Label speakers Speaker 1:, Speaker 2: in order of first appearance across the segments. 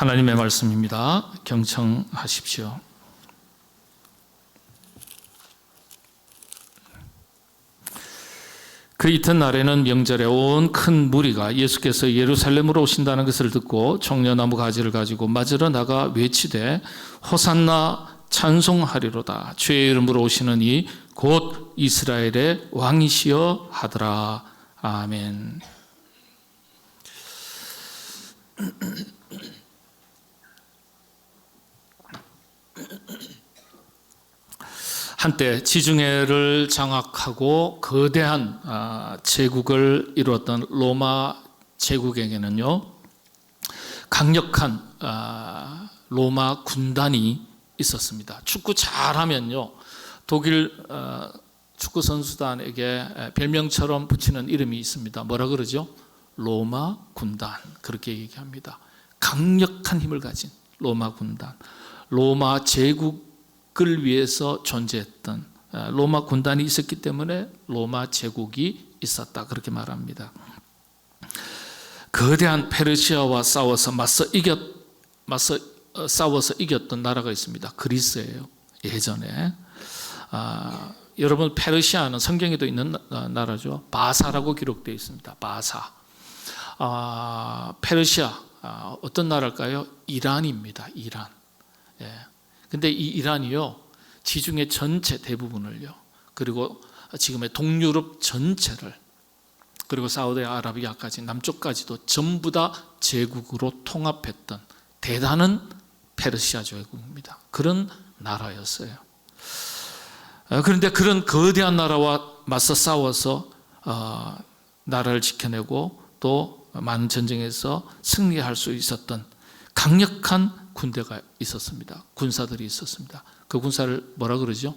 Speaker 1: 하나님의 말씀입니다. 경청하십시오. 그 이튿날에는 명절에 온 큰 무리가 예수께서 예루살렘으로 오신다는 것을 듣고 종려나무 가지를 가지고 맞으러 나가 외치되 호산나 찬송하리로다. 주의 이름으로 오시는 이 곧 이스라엘의 왕이시여 하더라. 아멘. 한때 지중해를 장악하고 거대한 제국을 이루었던 로마 제국에게는요, 강력한 로마 군단이 있었습니다. 축구 잘하면요, 독일 축구 선수단에게 별명처럼 붙이는 이름이 있습니다. 뭐라 그러죠? 로마 군단, 그렇게 얘기합니다. 강력한 힘을 가진 로마 군단, 로마 제국을 위해서 존재했던 로마 군단이 있었기 때문에 로마 제국이 있었다, 그렇게 말합니다. 거대한 페르시아와 싸워서 싸워서 이겼던 나라가 있습니다. 그리스예요. 예전에 여러분, 페르시아는 성경에도 있는 나라죠. 바사라고 기록되어 있습니다. 바사. 페르시아 어떤 나라일까요? 이란입니다. 이란. 예. 근데 이 이란이요, 지중해 전체 대부분을요, 그리고 지금의 동유럽 전체를, 그리고 사우디아라비아까지 남쪽까지도 전부 다 제국으로 통합했던 대단한 페르시아 제국입니다. 그런 나라였어요. 그런데 그런 거대한 나라와 맞서 싸워서 나라를 지켜내고 또 많은 전쟁에서 승리할 수 있었던 강력한 군대가 있었습니다. 군사들이 있었습니다. 그 군사를 뭐라 그러죠?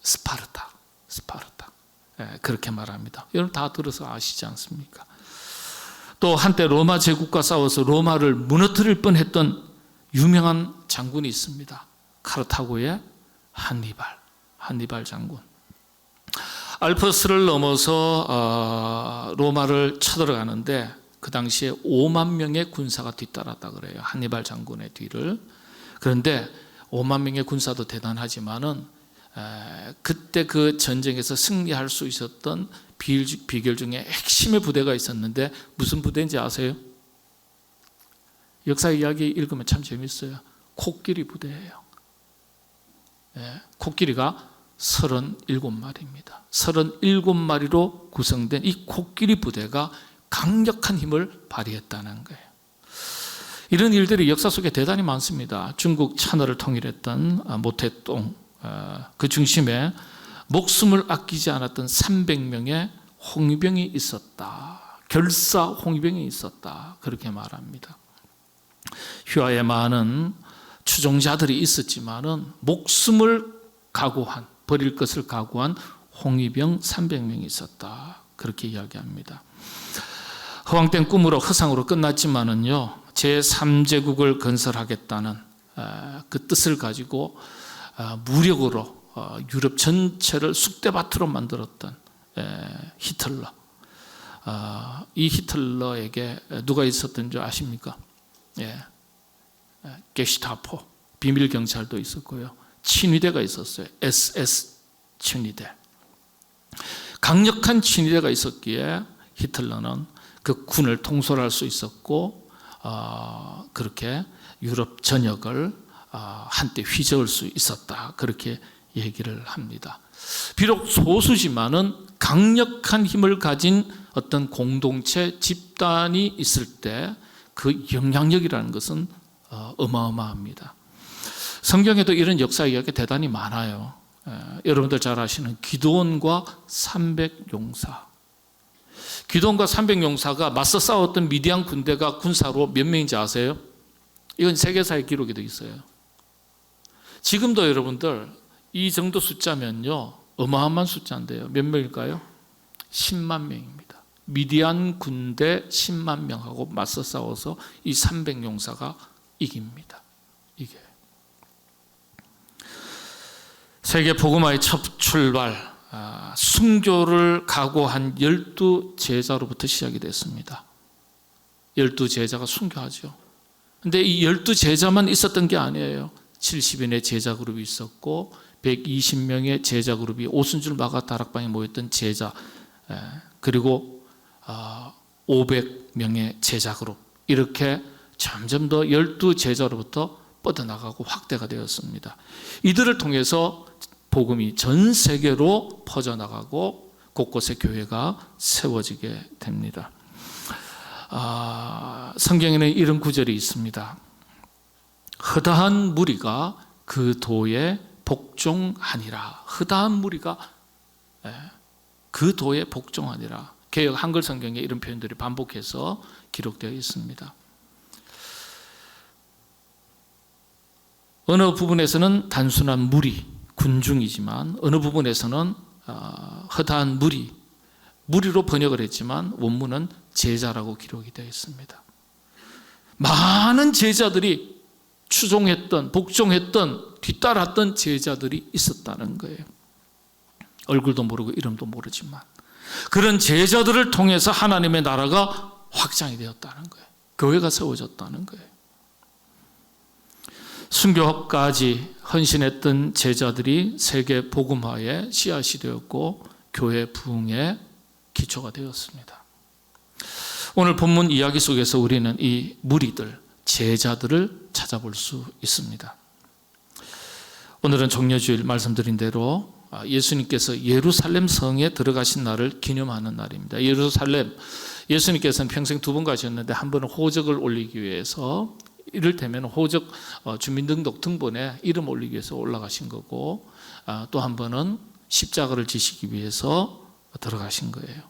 Speaker 1: 스파르타. 그렇게 말합니다. 여러분 다 들어서 아시지 않습니까? 또 한때 로마 제국과 싸워서 로마를 무너뜨릴 뻔했던 유명한 장군이 있습니다. 카르타고의 한니발 장군. 알프스를 넘어서 로마를 쳐들어가는데 그 당시에 5만 명의 군사가 뒤따랐다 그래요. 한니발 장군의 뒤를. 그런데 5만 명의 군사도 대단하지만은 그때 그 전쟁에서 승리할 수 있었던 비결 중에 핵심의 부대가 있었는데 무슨 부대인지 아세요? 역사 이야기 읽으면 참 재밌어요. 코끼리 부대예요. 코끼리가 37마리입니다. 37마리로 구성된 이 코끼리 부대가 강력한 힘을 발휘했다는 거예요. 이런 일들이 역사 속에 대단히 많습니다. 중국 찬어를 통일했던 모태똥, 그 중심에 목숨을 아끼지 않았던 300명의 홍위병이 있었다. 결사 홍위병이 있었다. 그렇게 말합니다. 휘하에 많은 추종자들이 있었지만은 목숨을 각오한, 버릴 것을 각오한 홍위병 300명이 있었다. 그렇게 이야기합니다. 허황된 꿈으로 허상으로 끝났지만은요, 제3제국을 건설하겠다는 그 뜻을 가지고 무력으로 유럽 전체를 쑥대밭으로 만들었던 히틀러. 이 히틀러에게 누가 있었던 줄 아십니까? 게슈타포, 비밀경찰도 있었고요. 친위대가 있었어요. SS 친위대. 강력한 친위대가 있었기에 히틀러는 그 군을 통솔할 수 있었고 그렇게 유럽 전역을 한때 휘저을 수 있었다. 그렇게 얘기를 합니다. 비록 소수지만은 강력한 힘을 가진 어떤 공동체, 집단이 있을 때 그 영향력이라는 것은 어마어마합니다. 성경에도 이런 역사 이야기가 대단히 많아요. 여러분들 잘 아시는 기드온과 300용사. 기드온과 300용사가 맞서 싸웠던 미디안 군대가 군사로 몇 명인지 아세요? 이건 세계사의 기록에도 있어요. 지금도 여러분들 이 정도 숫자면요, 어마어마한 숫자인데요. 몇 명일까요? 10만 명입니다. 미디안 군대 10만 명하고 맞서 싸워서 이 300용사가 이깁니다. 이게 세계 복음화의 첫 출발, 순교를 각오한 12제자로부터 시작이 됐습니다. 12제자가 순교하죠. 근데 이 12제자만 있었던 게 아니에요. 70인의 제자 그룹이 있었고 120명의 제자 그룹이 오순절 마가 다락방에 모였던 제자, 그리고 500명의 제자 그룹, 이렇게 점점 더 12제자로부터 뻗어나가고 확대가 되었습니다. 이들을 통해서 복음이 전 세계로 퍼져나가고 곳곳에 교회가 세워지게 됩니다. 성경에는 이런 구절이 있습니다. 허다한 무리가 그 도에 복종하니라. 허다한 무리가 그 도에 복종하니라. 개역 한글 성경에 이런 표현들이 반복해서 기록되어 있습니다. 어느 부분에서는 단순한 무리, 군중이지만 어느 부분에서는 허다한 무리로 번역을 했지만 원문은 제자라고 기록이 되어 있습니다. 많은 제자들이 추종했던, 복종했던, 뒤따랐던 제자들이 있었다는 거예요. 얼굴도 모르고 이름도 모르지만 그런 제자들을 통해서 하나님의 나라가 확장이 되었다는 거예요. 교회가 세워졌다는 거예요. 순교까지 헌신했던 제자들이 세계 복음화의 씨앗이 되었고 교회 부흥의 기초가 되었습니다. 오늘 본문 이야기 속에서 우리는 이 무리들, 제자들을 찾아볼 수 있습니다. 오늘은 종려주일 말씀드린 대로 예수님께서 예루살렘 성에 들어가신 날을 기념하는 날입니다. 예수님께서는 평생 2번 가셨는데 한 번은 호적을 올리기 위해서, 이를테면 호적 주민등록 등본에 이름 올리기 위해서 올라가신 거고, 또 한 번은 십자가를 지시기 위해서 들어가신 거예요.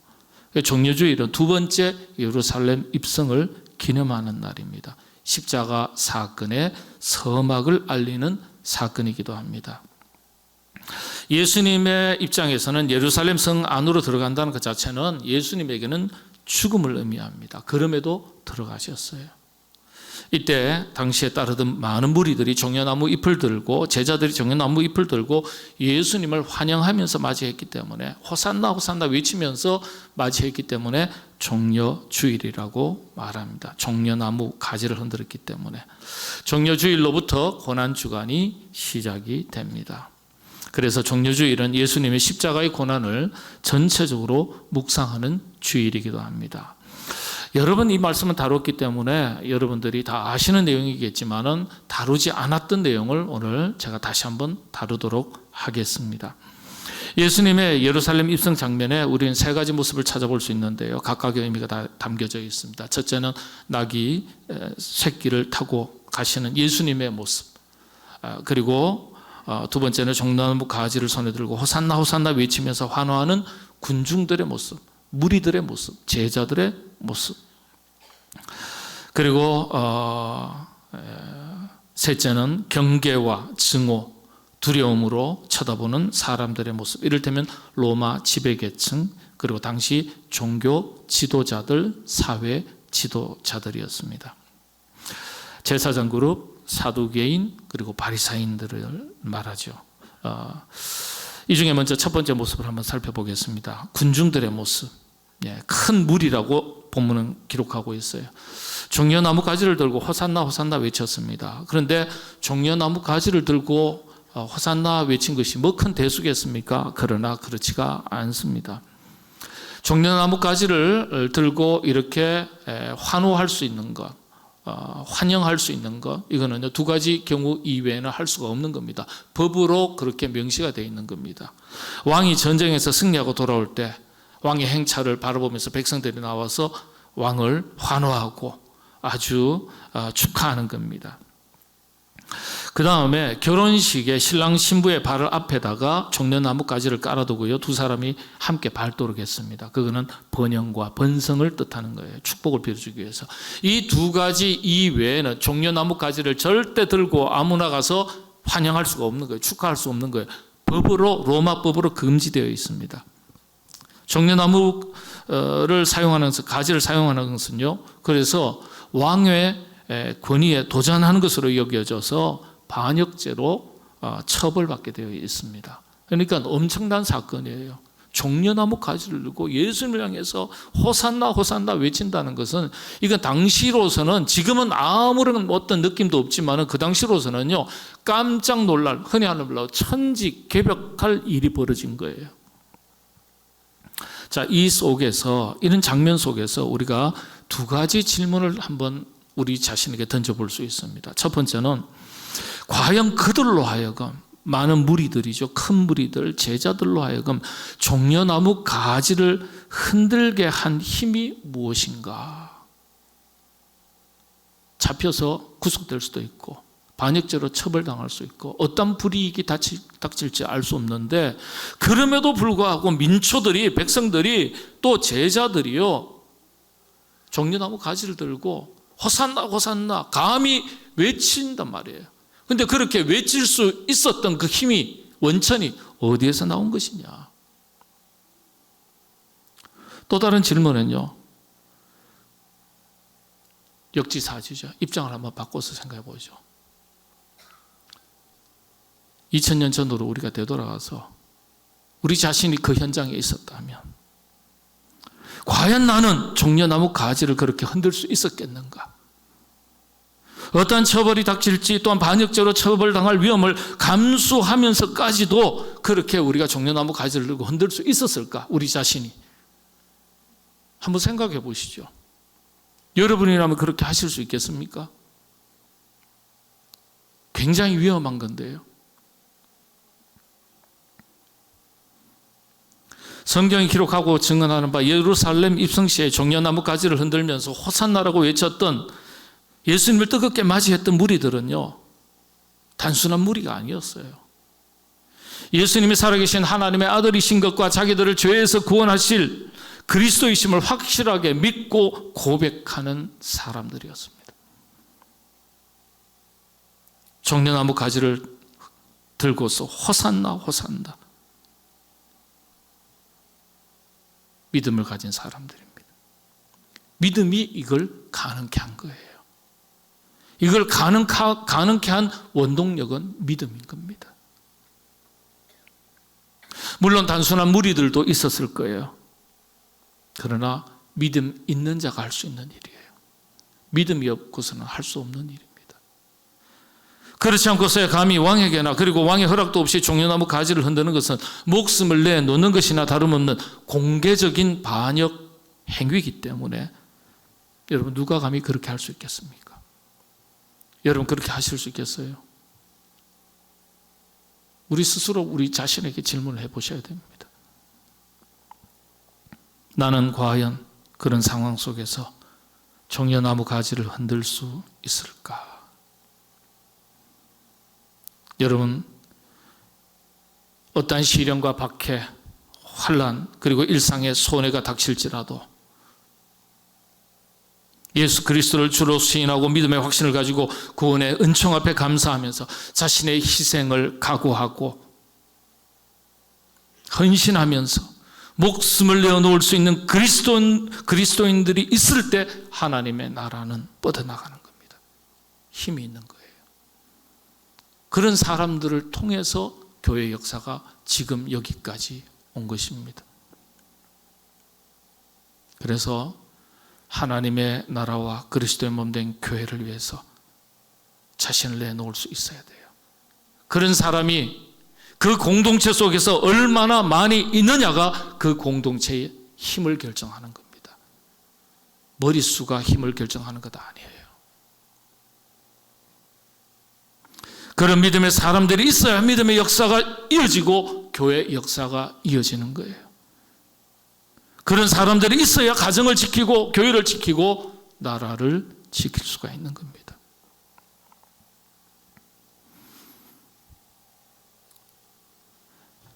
Speaker 1: 종려주일은 2번째 예루살렘 입성을 기념하는 날입니다. 십자가 사건의 서막을 알리는 사건이기도 합니다. 예수님의 입장에서는 예루살렘 성 안으로 들어간다는 것 자체는 예수님에게는 죽음을 의미합니다. 그럼에도 들어가셨어요. 이때 당시에 따르던 많은 무리들이 종려나무 잎을 들고, 제자들이 종려나무 잎을 들고 예수님을 환영하면서 맞이했기 때문에, 호산나 호산나 외치면서 맞이했기 때문에 종려주일이라고 말합니다. 종려나무 가지를 흔들었기 때문에 종려주일로부터 고난주간이 시작이 됩니다. 그래서 종려주일은 예수님의 십자가의 고난을 전체적으로 묵상하는 주일이기도 합니다. 여러 번 이 말씀을 다뤘기 때문에 여러분들이 다 아시는 내용이겠지만은 다루지 않았던 내용을 오늘 제가 다시 한번 다루도록 하겠습니다. 예수님의 예루살렘 입성 장면에 우리는 3가지 모습을 찾아볼 수 있는데요. 각각의 의미가 다 담겨져 있습니다. 첫째는 낙이 새끼를 타고 가시는 예수님의 모습, 그리고 2번째는 종려나무 가지를 손에 들고 호산나 호산나 외치면서 환호하는 군중들의 모습, 무리들의 모습, 제자들의 모습, 그리고 셋째는 경계와 증오, 두려움으로 쳐다보는 사람들의 모습, 이를테면 로마 지배계층, 그리고 당시 종교 지도자들, 사회 지도자들이었습니다. 제사장 그룹, 사두개인, 그리고 바리사인들을 말하죠. 이 중에 먼저 첫 번째 모습을 한번 살펴보겠습니다. 군중들의 모습, 큰 무리라고 본문은 기록하고 있어요. 종려나무 가지를 들고 호산나 호산나 외쳤습니다. 그런데 종려나무 가지를 들고 호산나 외친 것이 뭐 큰 대수겠습니까? 그러나 그렇지가 않습니다. 종려나무 가지를 들고 이렇게 환호할 수 있는 것, 환영할 수 있는 것, 이거는요 2가지 경우 이외에는 할 수가 없는 겁니다. 법으로 그렇게 명시가 되어 있는 겁니다. 왕이 전쟁에서 승리하고 돌아올 때 왕의 행차를 바라보면서 백성들이 나와서 왕을 환호하고 아주 축하하는 겁니다. 그 다음에 결혼식에 신랑 신부의 발을 앞에다가 종려나무 가지를 깔아두고요, 2 사람이 함께 밟도록 했습니다. 그거는 번영과 번성을 뜻하는 거예요. 축복을 빌어주기 위해서. 이 2가지 이외에는 종려나무 가지를 절대 들고 아무나 가서 환영할 수가 없는 거예요. 축하할 수 없는 거예요. 법으로, 로마 법으로 금지되어 있습니다. 종려나무를 사용하는, 가지를 사용하는 것은요, 그래서 왕의 권위에 도전하는 것으로 여겨져서 반역죄로 처벌받게 되어 있습니다. 그러니까 엄청난 사건이에요. 종려나무 가지를 들고 예수님을 향해서 호산나 호산나 외친다는 것은, 이건 당시로서는, 지금은 아무런 어떤 느낌도 없지만 그 당시로서는요, 깜짝 놀랄, 흔히 하는 말로 천지개벽할 일이 벌어진 거예요. 자, 이 속에서, 이런 장면 속에서 우리가 두 가지 질문을 한번 우리 자신에게 던져볼 수 있습니다. 첫 번째는, 과연 그들로 하여금, 많은 무리들이죠, 큰 무리들, 제자들로 하여금 종려나무 가지를 흔들게 한 힘이 무엇인가? 잡혀서 구속될 수도 있고, 반역죄로 처벌당할 수 있고, 어떤 불이익이 닥칠지 알 수 없는데, 그럼에도 불구하고 민초들이, 백성들이, 또 제자들이요, 종려나무 가지를 들고 호산나 호산나 감히 외친단 말이에요. 근데 그렇게 외칠 수 있었던 그 힘이, 원천이 어디에서 나온 것이냐? 또 다른 질문은요, 역지사지죠. 입장을 한번 바꿔서 생각해 보죠. 2000년 전으로 우리가 되돌아가서 우리 자신이 그 현장에 있었다면, 과연 나는 종려나무 가지를 그렇게 흔들 수 있었겠는가? 어떠한 처벌이 닥칠지, 또한 반역죄로 처벌당할 위험을 감수하면서까지도 그렇게 우리가 종려나무 가지를 들고 흔들 수 있었을까? 우리 자신이. 한번 생각해 보시죠. 여러분이라면 그렇게 하실 수 있겠습니까? 굉장히 위험한 건데요. 성경이 기록하고 증언하는 바, 예루살렘 입성 시에 종려나무 가지를 흔들면서 호산나라고 외쳤던, 예수님을 뜨겁게 맞이했던 무리들은요, 단순한 무리가 아니었어요. 예수님이 살아계신 하나님의 아들이신 것과 자기들을 죄에서 구원하실 그리스도이심을 확실하게 믿고 고백하는 사람들이었습니다. 종려나무 가지를 들고서 호산나 호산나 믿음을 가진 사람들입니다. 믿음이 이걸 가능케 한 거예요. 이걸 가능케 한 원동력은 믿음인 겁니다. 물론 단순한 무리들도 있었을 거예요. 그러나 믿음 있는 자가 할 수 있는 일이에요. 믿음이 없고서는 할 수 없는 일입니다. 그렇지 않고서야 감히 왕에게나, 그리고 왕의 허락도 없이 종려나무 가지를 흔드는 것은 목숨을 내놓는 것이나 다름없는 공개적인 반역 행위이기 때문에, 여러분, 누가 감히 그렇게 할 수 있겠습니까? 여러분, 그렇게 하실 수 있겠어요? 우리 스스로 우리 자신에게 질문을 해보셔야 됩니다. 나는 과연 그런 상황 속에서 종려나무 가지를 흔들 수 있을까? 여러분, 어떠한 시련과 박해, 환난, 그리고 일상의 손해가 닥칠지라도 예수 그리스도를 주로 시인하고 믿음의 확신을 가지고 구원의 은총 앞에 감사하면서 자신의 희생을 각오하고 헌신하면서 목숨을 내어놓을 수 있는 그리스도인들이 있을 때 하나님의 나라는 뻗어나가는 겁니다. 힘이 있는 거예요. 그런 사람들을 통해서 교회 역사가 지금 여기까지 온 것입니다. 그래서 하나님의 나라와 그리스도의 몸된 교회를 위해서 자신을 내놓을 수 있어야 돼요. 그런 사람이 그 공동체 속에서 얼마나 많이 있느냐가 그 공동체의 힘을 결정하는 겁니다. 머릿수가 힘을 결정하는 것 아니에요. 그런 믿음의 사람들이 있어야 믿음의 역사가 이어지고 교회 역사가 이어지는 거예요. 그런 사람들이 있어야 가정을 지키고 교회를 지키고 나라를 지킬 수가 있는 겁니다.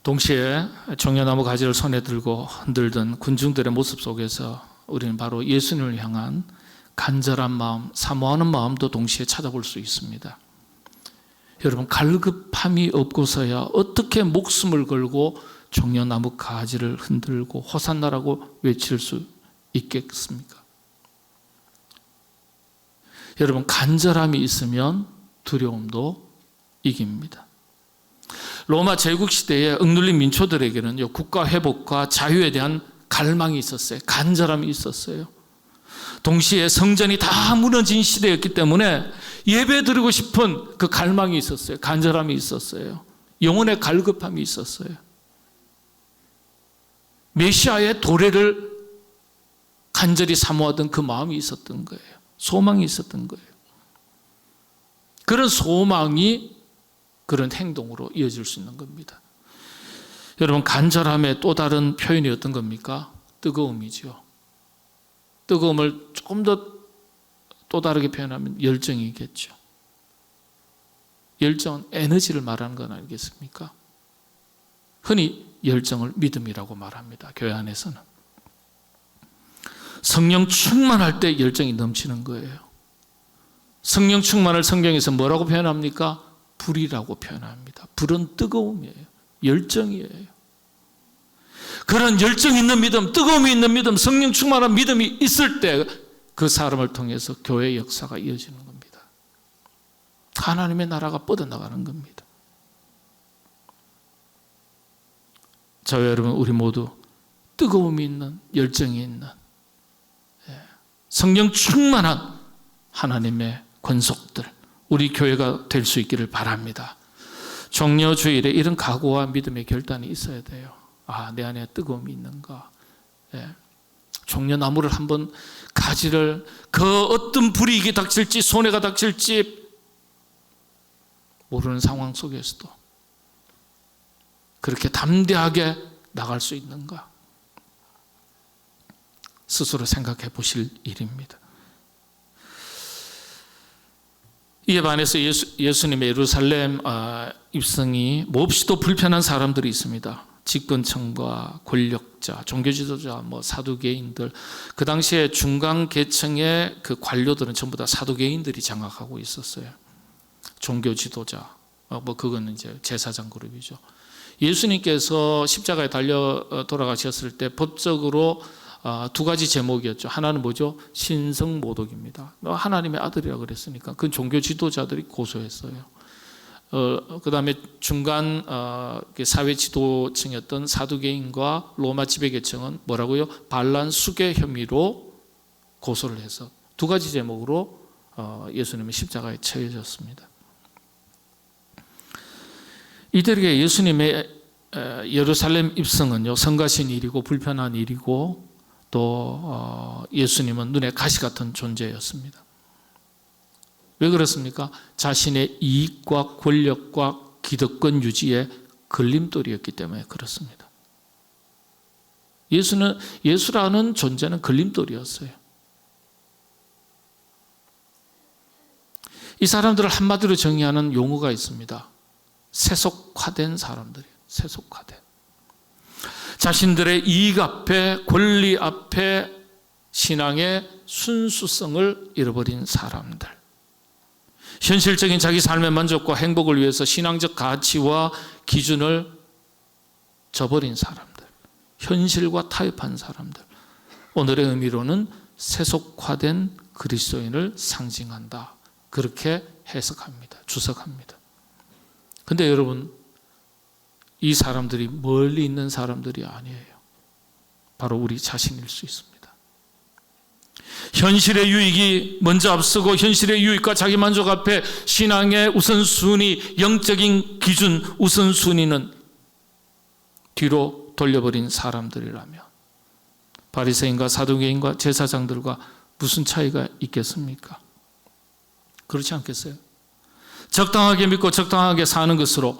Speaker 1: 동시에 종려나무 가지를 손에 들고 흔들던 군중들의 모습 속에서 우리는 바로 예수님을 향한 간절한 마음, 사모하는 마음도 동시에 찾아볼 수 있습니다. 여러분, 갈급함이 없고서야 어떻게 목숨을 걸고 종려나무 가지를 흔들고 호산나라고 외칠 수 있겠습니까? 여러분, 간절함이 있으면 두려움도 이깁니다. 로마 제국 시대에 억눌린 민초들에게는요, 국가 회복과 자유에 대한 갈망이 있었어요. 간절함이 있었어요. 동시에 성전이 다 무너진 시대였기 때문에 예배 드리고 싶은 그 갈망이 있었어요. 간절함이 있었어요. 영혼의 갈급함이 있었어요. 메시아의 도래를 간절히 사모하던 그 마음이 있었던 거예요. 소망이 있었던 거예요. 그런 소망이 그런 행동으로 이어질 수 있는 겁니다. 여러분, 간절함의 또 다른 표현이 어떤 겁니까? 뜨거움이죠. 뜨거움을 조금 더 또 다르게 표현하면 열정이겠죠. 열정은 에너지를 말하는 건 아니겠습니까? 흔히 열정을 믿음이라고 말합니다. 교회 안에서는. 성령 충만할 때 열정이 넘치는 거예요. 성령 충만을 성경에서 뭐라고 표현합니까? 불이라고 표현합니다. 불은 뜨거움이에요. 열정이에요. 그런 열정 있는 믿음, 뜨거움이 있는 믿음, 성령 충만한 믿음이 있을 때 그 사람을 통해서 교회의 역사가 이어지는 겁니다. 하나님의 나라가 뻗어나가는 겁니다. 저와 여러분, 우리 모두 뜨거움이 있는, 열정이 있는, 성령 충만한 하나님의 권속들, 우리 교회가 될 수 있기를 바랍니다. 종려 주일에 이런 각오와 믿음의 결단이 있어야 돼요. 아, 내 안에 뜨거움이 있는가? 종려나무를 한번 가지를, 그 어떤 불이익이 닥칠지, 손해가 닥칠지 모르는 상황 속에서도 그렇게 담대하게 나갈 수 있는가? 스스로 생각해 보실 일입니다. 이에 반해서 예수님의 예루살렘 입성이 몹시도 불편한 사람들이 있습니다. 집권층과 권력자, 종교지도자, 사두개인들, 그 당시에 중간 계층의 그 관료들은 전부 다 사두개인들이 장악하고 있었어요. 종교지도자, 그거는 이제 제사장 그룹이죠. 예수님께서 십자가에 달려 돌아가셨을 때 법적으로 두 가지 제목이었죠. 하나는 뭐죠? 신성모독입니다. 하나님의 아들이라고 그랬으니까 그건 종교 지도자들이 고소했어요. 그 다음에 중간 사회 지도층이었던 사두개인과 로마 지배계층은 뭐라고요? 반란 수괴 혐의로 고소를 해서 두 가지 제목으로 예수님은 십자가에 처해졌습니다. 이들에게 예수님의 예루살렘 입성은요, 성가신 일이고 불편한 일이고 또 예수님은 눈에 가시 같은 존재였습니다. 왜 그렇습니까? 자신의 이익과 권력과 기득권 유지에 걸림돌이었기 때문에 그렇습니다. 예수라는 존재는 걸림돌이었어요. 이 사람들을 한마디로 정의하는 용어가 있습니다. 세속화된 사람들이에요. 세속화된. 자신들의 이익 앞에, 권리 앞에 신앙의 순수성을 잃어버린 사람들. 현실적인 자기 삶의 만족과 행복을 위해서 신앙적 가치와 기준을 저버린 사람들. 현실과 타협한 사람들. 오늘의 의미로는 세속화된 그리스도인을 상징한다. 그렇게 해석합니다. 주석합니다. 근데 여러분, 이 사람들이 멀리 있는 사람들이 아니에요. 바로 우리 자신일 수 있습니다. 현실의 유익이 먼저 앞서고 현실의 유익과 자기 만족 앞에 신앙의 우선순위, 영적인 기준 우선순위는 뒤로 돌려버린 사람들이라면 바리새인과 사두개인과 제사장들과 무슨 차이가 있겠습니까? 그렇지 않겠어요? 적당하게 믿고 적당하게 사는 것으로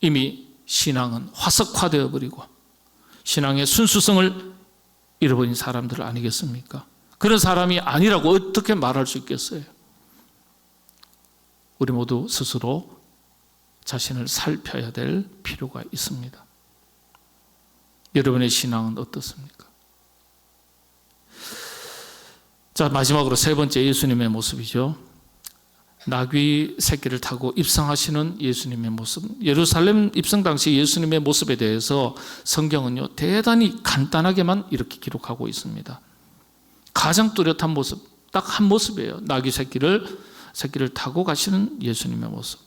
Speaker 1: 이미 신앙은 화석화되어 버리고 신앙의 순수성을 잃어버린 사람들 아니겠습니까? 그런 사람이 아니라고 어떻게 말할 수 있겠어요? 우리 모두 스스로 자신을 살펴야 될 필요가 있습니다. 여러분의 신앙은 어떻습니까? 자, 마지막으로 세 번째 예수님의 모습이죠. 나귀 새끼를 타고 입성하시는 예수님의 모습. 예루살렘 입성 당시 예수님의 모습에 대해서 성경은요, 대단히 간단하게만 이렇게 기록하고 있습니다. 가장 뚜렷한 모습, 딱 한 모습이에요. 나귀 새끼를 타고 가시는 예수님의 모습.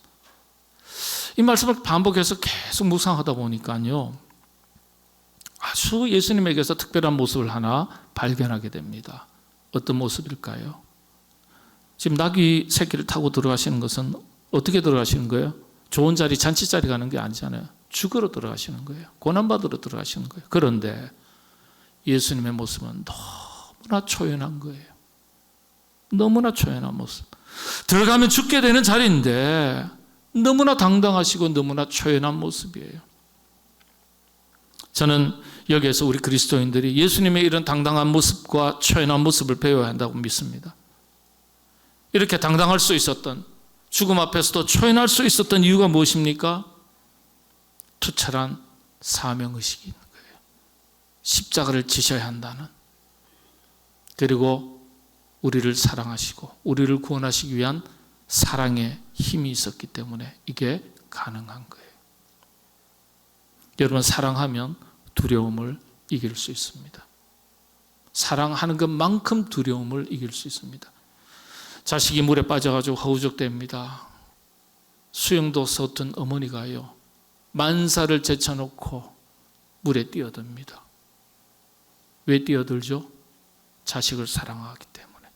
Speaker 1: 이 말씀을 반복해서 계속 묵상하다 보니까요, 아주 예수님에게서 특별한 모습을 하나 발견하게 됩니다. 어떤 모습일까요? 지금 나귀 새끼를 타고 들어가시는 것은 어떻게 들어가시는 거예요? 좋은 자리, 잔치 자리 가는 게 아니잖아요. 죽으러 들어가시는 거예요. 고난받으러 들어가시는 거예요. 그런데 예수님의 모습은 너무나 초연한 거예요. 너무나 초연한 모습. 들어가면 죽게 되는 자리인데 너무나 당당하시고 너무나 초연한 모습이에요. 저는 여기에서 우리 그리스도인들이 예수님의 이런 당당한 모습과 초연한 모습을 배워야 한다고 믿습니다. 이렇게 당당할 수 있었던, 죽음 앞에서도 초연할 수 있었던 이유가 무엇입니까? 투철한 사명의식이 있는 거예요. 십자가를 지셔야 한다는, 그리고 우리를 사랑하시고 우리를 구원하시기 위한 사랑의 힘이 있었기 때문에 이게 가능한 거예요. 여러분, 사랑하면 두려움을 이길 수 있습니다. 사랑하는 것만큼 두려움을 이길 수 있습니다. 자식이 물에 빠져가지고 허우적댑니다. 수영도 서툰 어머니가요, 만사를 제쳐놓고 물에 뛰어듭니다. 왜 뛰어들죠? 자식을 사랑하기 때문에.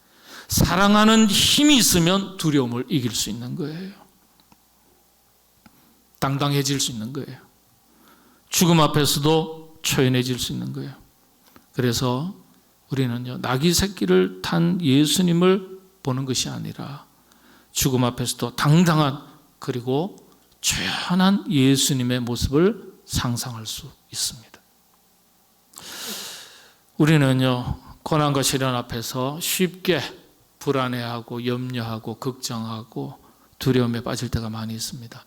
Speaker 1: 사랑하는 힘이 있으면 두려움을 이길 수 있는 거예요. 당당해질 수 있는 거예요. 죽음 앞에서도 초연해질 수 있는 거예요. 그래서 우리는요, 나귀 새끼를 탄 예수님을 보는 것이 아니라 죽음 앞에서도 당당한, 그리고 초연한 예수님의 모습을 상상할 수 있습니다. 우리는요, 고난과 시련 앞에서 쉽게 불안해하고 염려하고 걱정하고 두려움에 빠질 때가 많이 있습니다.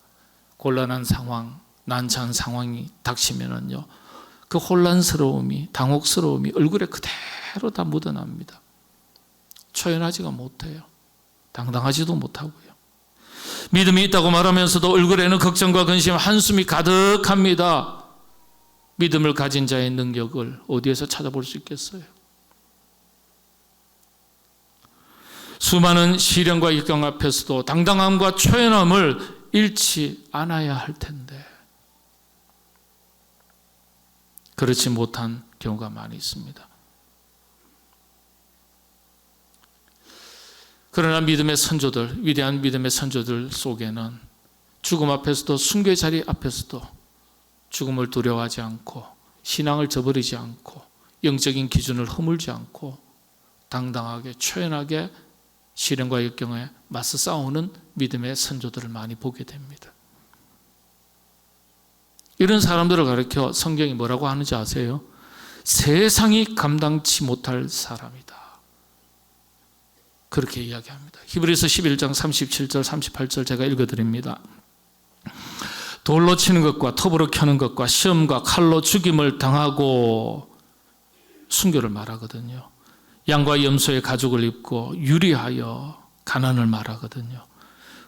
Speaker 1: 곤란한 상황, 난처한 상황이 닥치면은요, 그 혼란스러움이, 당혹스러움이 얼굴에 그대로 다 묻어납니다. 초연하지가 못해요. 당당하지도 못하고요. 믿음이 있다고 말하면서도 얼굴에는 걱정과 근심, 한숨이 가득합니다. 믿음을 가진 자의 능력을 어디에서 찾아볼 수 있겠어요? 수많은 시련과 역경 앞에서도 당당함과 초연함을 잃지 않아야 할 텐데 그렇지 못한 경우가 많이 있습니다. 그러나 믿음의 선조들, 위대한 믿음의 선조들 속에는 죽음 앞에서도, 순교의 자리 앞에서도 죽음을 두려워하지 않고 신앙을 저버리지 않고 영적인 기준을 허물지 않고 당당하게 초연하게 시련과 역경에 맞서 싸우는 믿음의 선조들을 많이 보게 됩니다. 이런 사람들을 가리켜 성경이 뭐라고 하는지 아세요? 세상이 감당치 못할 사람이다. 그렇게 이야기합니다. 히브리서 11장 37절 38절 제가 읽어드립니다. 돌로 치는 것과 톱으로 켜는 것과 시험과 칼로 죽임을 당하고, 순교를 말하거든요. 양과 염소의 가죽을 입고 유리하여 가난을 말하거든요.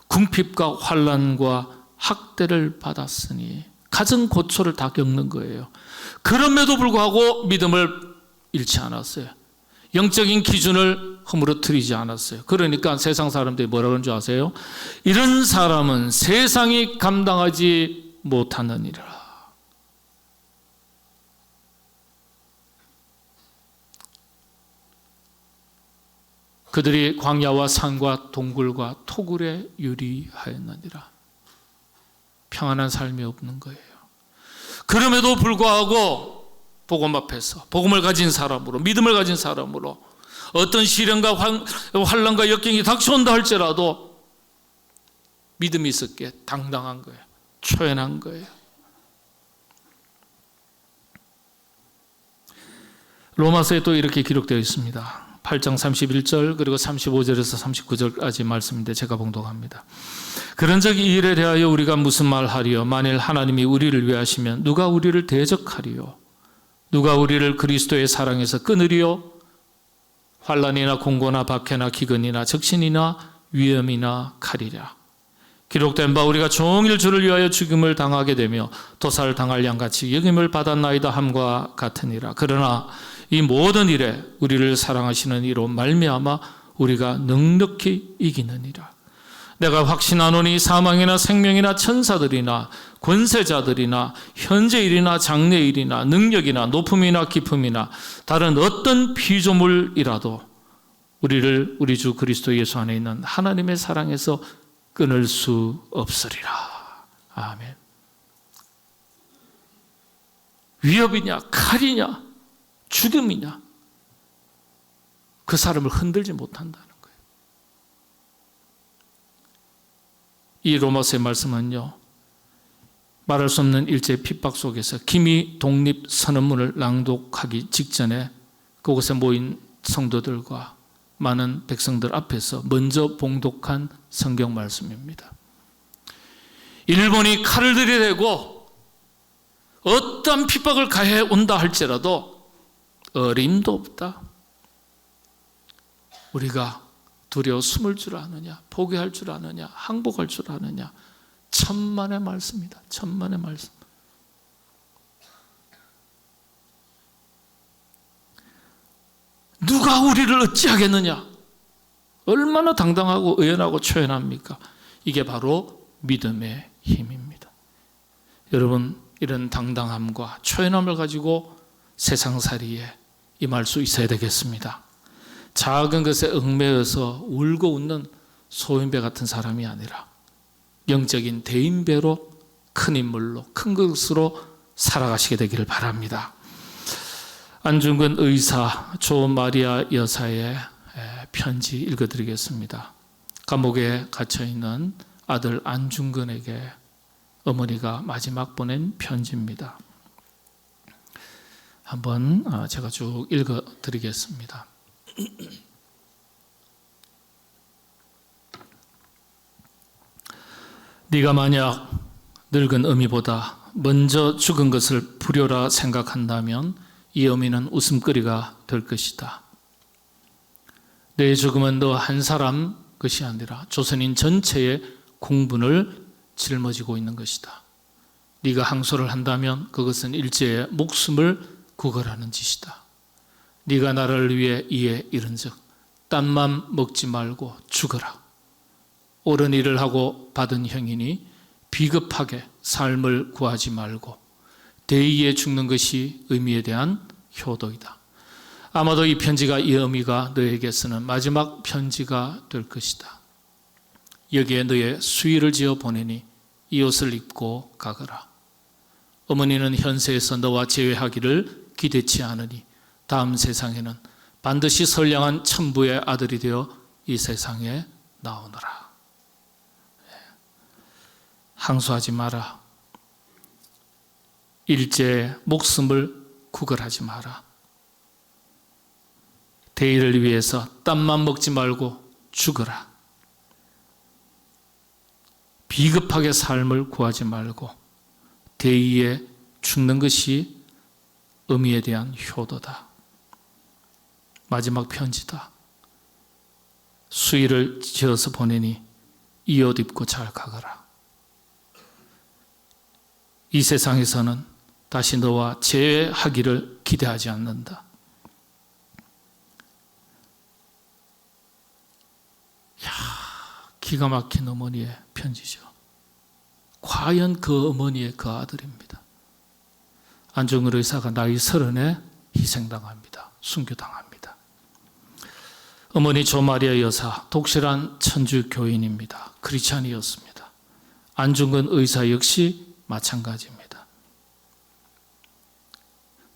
Speaker 1: 궁핍과 환난과 학대를 받았으니, 갖은 고초를 다 겪는 거예요. 그럼에도 불구하고 믿음을 잃지 않았어요. 영적인 기준을 허물어뜨리지 않았어요. 그러니까 세상 사람들이 뭐라 그러는 줄 아세요? 이런 사람은 세상이 감당하지 못하느니라. 그들이 광야와 산과 동굴과 토굴에 유리하였느니라. 평안한 삶이 없는 거예요. 그럼에도 불구하고 복음 앞에서, 복음을 가진 사람으로, 믿음을 가진 사람으로 어떤 시련과 환난과 역경이 닥쳐온다 할지라도 믿음이 있었기에 당당한 거예요. 초연한 거예요. 로마서에 또 이렇게 기록되어 있습니다. 8장 31절 그리고 35절에서 39절까지 말씀인데 제가 봉독합니다. 그런즉 이 일에 대하여 우리가 무슨 말하리요? 만일 하나님이 우리를 위하시면 누가 우리를 대적하리요? 누가 우리를 그리스도의 사랑에서 끊으리요? 환난이나 공고나 박해나 기근이나 적신이나 위험이나 칼이랴. 기록된 바 우리가 종일 주를 위하여 죽임을 당하게 되며 도살을 당할 양같이 여김을 받았나이다 함과 같으니라. 그러나 이 모든 일에 우리를 사랑하시는 이로 말미암아 우리가 넉넉히 이기느니라. 내가 확신하노니 사망이나 생명이나 천사들이나 권세자들이나 현재일이나 장래일이나 능력이나 높음이나 깊음이나 다른 어떤 피조물이라도 우리를 우리 주 그리스도 예수 안에 있는 하나님의 사랑에서 끊을 수 없으리라. 아멘. 위협이냐, 칼이냐, 죽음이냐, 그 사람을 흔들지 못한다는 거예요. 이 로마서의 말씀은요, 말할 수 없는 일제의 핍박 속에서 기미 독립 선언문을 낭독하기 직전에 그곳에 모인 성도들과 많은 백성들 앞에서 먼저 봉독한 성경 말씀입니다. 일본이 칼을 들이대고 어떤 핍박을 가해 온다 할지라도 어림도 없다. 우리가 두려워 숨을 줄 아느냐, 포기할 줄 아느냐, 항복할 줄 아느냐. 천만의 말씀이다. 천만의 말씀. 누가 우리를 어찌하겠느냐? 얼마나 당당하고 의연하고 초연합니까? 이게 바로 믿음의 힘입니다. 여러분, 이런 당당함과 초연함을 가지고 세상살이에 임할 수 있어야 되겠습니다. 작은 것에 얽매여서 울고 웃는 소인배 같은 사람이 아니라 영적인 대인배로 큰 인물로 큰 것으로 살아가시게 되기를 바랍니다. 안중근 의사 조마리아 여사의 편지 읽어드리겠습니다. 감옥에 갇혀있는 아들 안중근에게 어머니가 마지막 보낸 편지입니다. 한번 제가 쭉 읽어드리겠습니다. 네가 만약 늙은 어미보다 먼저 죽은 것을 불효라 생각한다면 이 어미는 웃음거리가 될 것이다. 내 죽음은 너 한 사람 것이 아니라 조선인 전체의 공분을 짊어지고 있는 것이다. 네가 항소를 한다면 그것은 일제의 목숨을 구걸하는 짓이다. 네가 나를 위해 이에 이른즉 딴맘 먹지 말고 죽어라. 옳은 일을 하고 받은 형이니 비겁하게 삶을 구하지 말고 대의에 죽는 것이 의미에 대한 효도이다. 아마도 이 편지가 이 어미가 너에게 쓰는 마지막 편지가 될 것이다. 여기에 너의 수의를 지어 보내니 이 옷을 입고 가거라. 어머니는 현세에서 너와 재회하기를 기대치 않으니 다음 세상에는 반드시 선량한 천부의 아들이 되어 이 세상에 나오너라. 항소하지 마라. 일제의 목숨을 구걸하지 마라. 대의를 위해서 땀만 먹지 말고 죽어라. 비겁하게 삶을 구하지 말고 대의에 죽는 것이 의미에 대한 효도다. 마지막 편지다. 수의를 지어서 보내니 이 옷 입고 잘 가거라. 이 세상에서는 다시 너와 재회하기를 기대하지 않는다. 기가 막힌 어머니의 편지죠. 과연 그 어머니의 그 아들입니다. 안중근 의사가 나이 30에 희생당합니다. 순교당합니다. 어머니 조마리아 여사, 독실한 천주교인입니다. 크리스찬이었습니다. 안중근 의사 역시 마찬가지입니다.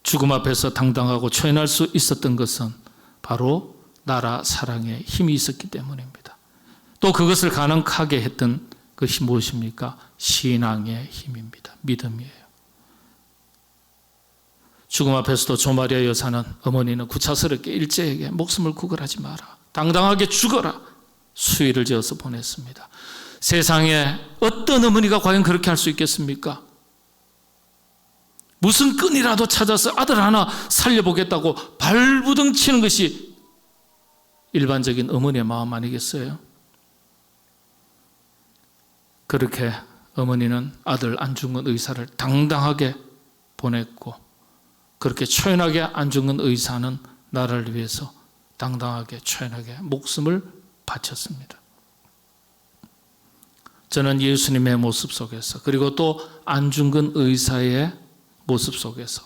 Speaker 1: 죽음 앞에서 당당하고 초연할 수 있었던 것은 바로 나라 사랑에 힘이 있었기 때문입니다. 또 그것을 가능하게 했던 것이 무엇입니까? 신앙의 힘입니다. 믿음이에요. 죽음 앞에서도 조마리아 여사는 어머니는 구차스럽게 일제에게 목숨을 구걸하지 마라. 당당하게 죽어라. 수의를 지어서 보냈습니다. 세상에 어떤 어머니가 과연 그렇게 할 수 있겠습니까? 무슨 끈이라도 찾아서 아들 하나 살려보겠다고 발부둥 치는 것이 일반적인 어머니의 마음 아니겠어요? 그렇게 어머니는 아들 안중근 의사를 당당하게 보냈고, 그렇게 초연하게 안중근 의사는 나라를 위해서 당당하게 초연하게 목숨을 바쳤습니다. 저는 예수님의 모습 속에서, 그리고 또 안중근 의사의 모습 속에서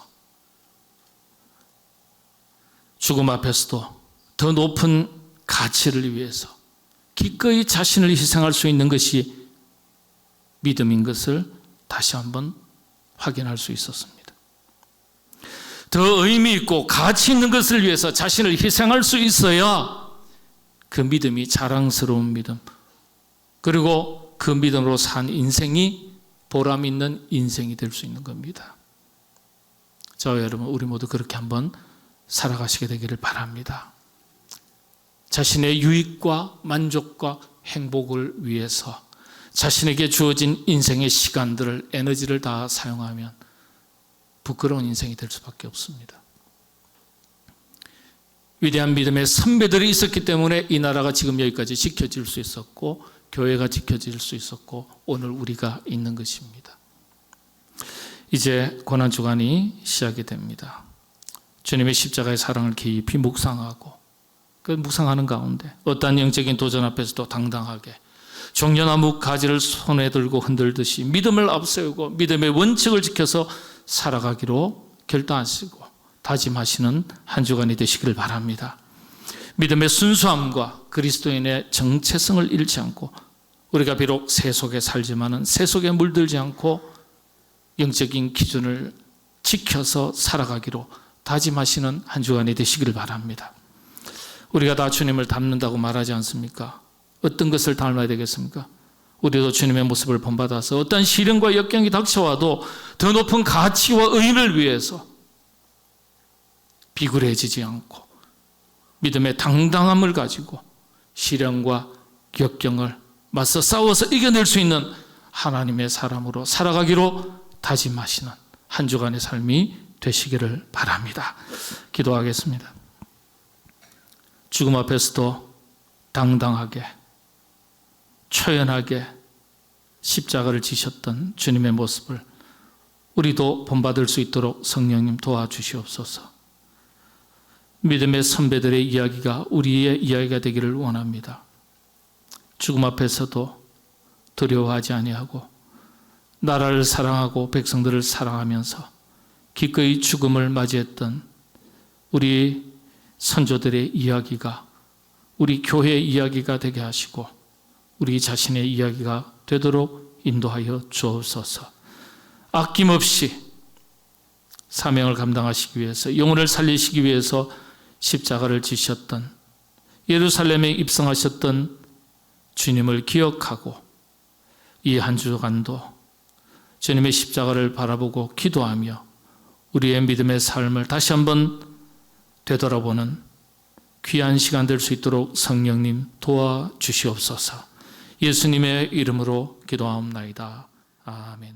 Speaker 1: 죽음 앞에서도 더 높은 가치를 위해서 기꺼이 자신을 희생할 수 있는 것이 믿음인 것을 다시 한번 확인할 수 있었습니다. 더 의미 있고 가치 있는 것을 위해서 자신을 희생할 수 있어야 그 믿음이 자랑스러운 믿음, 그리고 그 믿음으로 산 인생이 보람 있는 인생이 될 수 있는 겁니다. 저와 여러분, 우리 모두 그렇게 한번 살아가시게 되기를 바랍니다. 자신의 유익과 만족과 행복을 위해서 자신에게 주어진 인생의 시간들을, 에너지를 다 사용하면 부끄러운 인생이 될 수밖에 없습니다. 위대한 믿음의 선배들이 있었기 때문에 이 나라가 지금 여기까지 지켜질 수 있었고, 교회가 지켜질 수 있었고, 오늘 우리가 있는 것입니다. 이제 고난주간이 시작이 됩니다. 주님의 십자가의 사랑을 깊이 묵상하고, 그 묵상하는 가운데 어떠한 영적인 도전 앞에서도 당당하게 종려나무 가지를 손에 들고 흔들듯이 믿음을 앞세우고 믿음의 원칙을 지켜서 살아가기로 결단하시고 다짐하시는 한 주간이 되시기를 바랍니다. 믿음의 순수함과 그리스도인의 정체성을 잃지 않고, 우리가 비록 세속에 살지만은 세속에 물들지 않고 영적인 기준을 지켜서 살아가기로 다짐하시는 한 주간이 되시기를 바랍니다. 우리가 다 주님을 닮는다고 말하지 않습니까? 어떤 것을 닮아야 되겠습니까? 우리도 주님의 모습을 본받아서 어떤 시련과 역경이 닥쳐와도 더 높은 가치와 의의를 위해서 비굴해지지 않고 믿음의 당당함을 가지고 시련과 역경을 맞서 싸워서 이겨낼 수 있는 하나님의 사람으로 살아가기로 다짐하시는 한 주간의 삶이 되시기를 바랍니다. 기도하겠습니다. 죽음 앞에서도 당당하게, 초연하게 십자가를 지셨던 주님의 모습을 우리도 본받을 수 있도록 성령님 도와주시옵소서. 믿음의 선배들의 이야기가 우리의 이야기가 되기를 원합니다. 죽음 앞에서도 두려워하지 아니하고 나라를 사랑하고 백성들을 사랑하면서 기꺼이 죽음을 맞이했던 우리 선조들의 이야기가 우리 교회의 이야기가 되게 하시고 우리 자신의 이야기가 되도록 인도하여 주옵소서. 아낌없이 사명을 감당하시기 위해서, 영혼을 살리시기 위해서 십자가를 지셨던, 예루살렘에 입성하셨던 주님을 기억하고 이 한 주간도 주님의 십자가를 바라보고 기도하며 우리의 믿음의 삶을 다시 한번 되돌아보는 귀한 시간 될 수 있도록 성령님 도와주시옵소서. 예수님의 이름으로 기도하옵나이다. 아멘.